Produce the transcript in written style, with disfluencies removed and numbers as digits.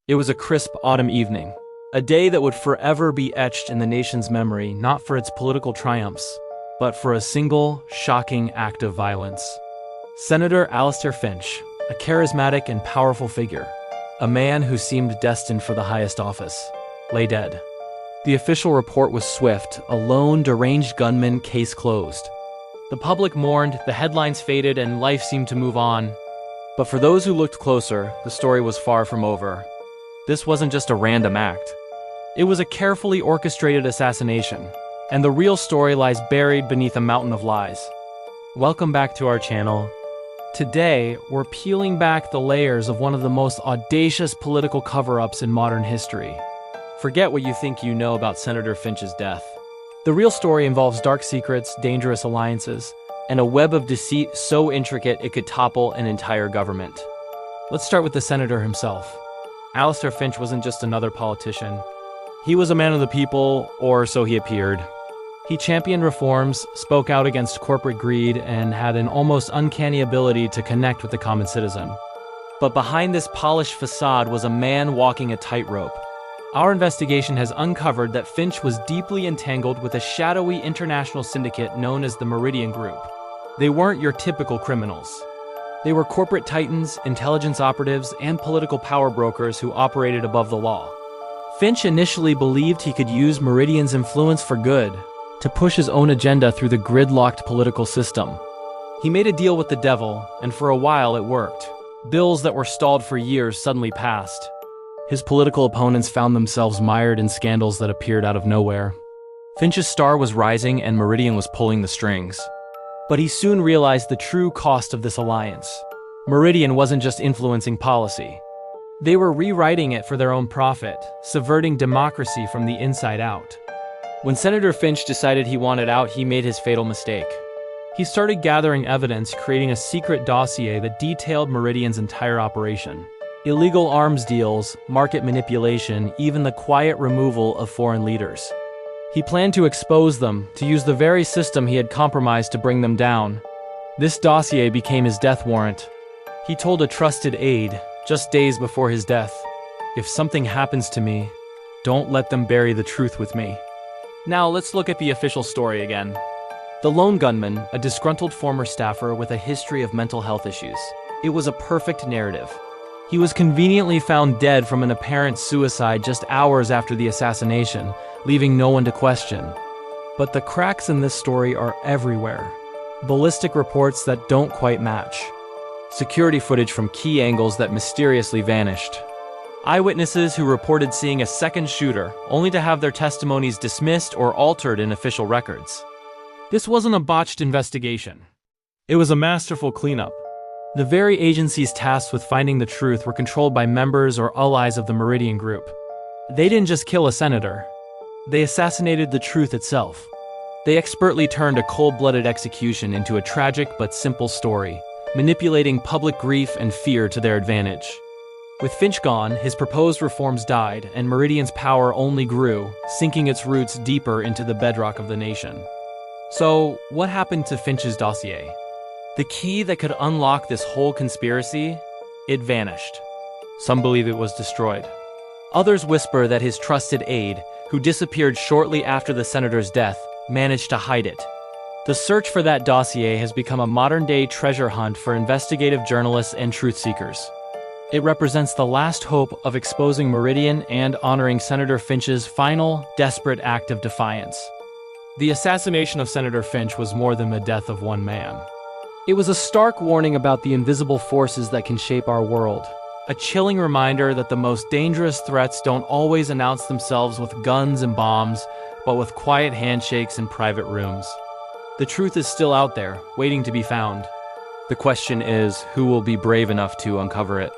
It was a crisp autumn evening, a day that would forever be etched in the nation's memory, not for its political triumphs, but for a single, shocking act of violence. Senator Alastair Finch, a charismatic and powerful figure, a man who seemed destined for the highest office, lay dead. The official report was swift: a lone, deranged gunman, case closed. The public mourned, the headlines faded, and life seemed to move on. But for those who looked closer, the story was far from over. This wasn't just a random act. It was a carefully orchestrated assassination, and the real story lies buried beneath a mountain of lies. Welcome back to our channel. Today, we're peeling back the layers of one of the most audacious political cover-ups in modern history. Forget what you think you know about Senator Finch's death. The real story involves dark secrets, dangerous alliances, and a web of deceit so intricate it could topple an entire government. Let's start with the senator himself. Alastair Finch wasn't just another politician. He was a man of the people, or so he appeared. He championed reforms, spoke out against corporate greed, and had an almost uncanny ability to connect with the common citizen. But behind this polished facade was a man walking a tightrope. Our investigation has uncovered that Finch was deeply entangled with a shadowy international syndicate known as the Meridian Group. They weren't your typical criminals. They were corporate titans, intelligence operatives, and political power brokers who operated above the law. Finch initially believed he could use Meridian's influence for good, to push his own agenda through the gridlocked political system. He made a deal with the devil, and for a while it worked. Bills that were stalled for years suddenly passed. His political opponents found themselves mired in scandals that appeared out of nowhere. Finch's star was rising and Meridian was pulling the strings. But he soon realized the true cost of this alliance. Meridian wasn't just influencing policy. They were rewriting it for their own profit, subverting democracy from the inside out. When Senator Finch decided he wanted out, he made his fatal mistake. He started gathering evidence, creating a secret dossier that detailed Meridian's entire operation. Illegal arms deals, market manipulation, even the quiet removal of foreign leaders. He planned to expose them, to use the very system he had compromised to bring them down. This dossier became his death warrant. He told a trusted aide, just days before his death, "If something happens to me, don't let them bury the truth with me." Now let's look at the official story again. The lone gunman, a disgruntled former staffer with a history of mental health issues. It was a perfect narrative. He was conveniently found dead from an apparent suicide just hours after the assassination, leaving no one to question. But the cracks in this story are everywhere. Ballistic reports that don't quite match. Security footage from key angles that mysteriously vanished. Eyewitnesses who reported seeing a second shooter, only to have their testimonies dismissed or altered in official records. This wasn't a botched investigation. It was a masterful cleanup. The very agencies tasked with finding the truth were controlled by members or allies of the Meridian Group. They didn't just kill a senator. They assassinated the truth itself. They expertly turned a cold-blooded execution into a tragic but simple story, manipulating public grief and fear to their advantage. With Finch gone, his proposed reforms died, and Meridian's power only grew, sinking its roots deeper into the bedrock of the nation. So, what happened to Finch's dossier? The key that could unlock this whole conspiracy? It vanished. Some believe it was destroyed. Others whisper that his trusted aide, who disappeared shortly after the senator's death, managed to hide it. The search for that dossier has become a modern-day treasure hunt for investigative journalists and truth seekers. It represents the last hope of exposing Meridian and honoring Senator Finch's final, desperate act of defiance. The assassination of Senator Finch was more than the death of one man. It was a stark warning about the invisible forces that can shape our world. A chilling reminder that the most dangerous threats don't always announce themselves with guns and bombs, but with quiet handshakes in private rooms. The truth is still out there, waiting to be found. The question is, who will be brave enough to uncover it?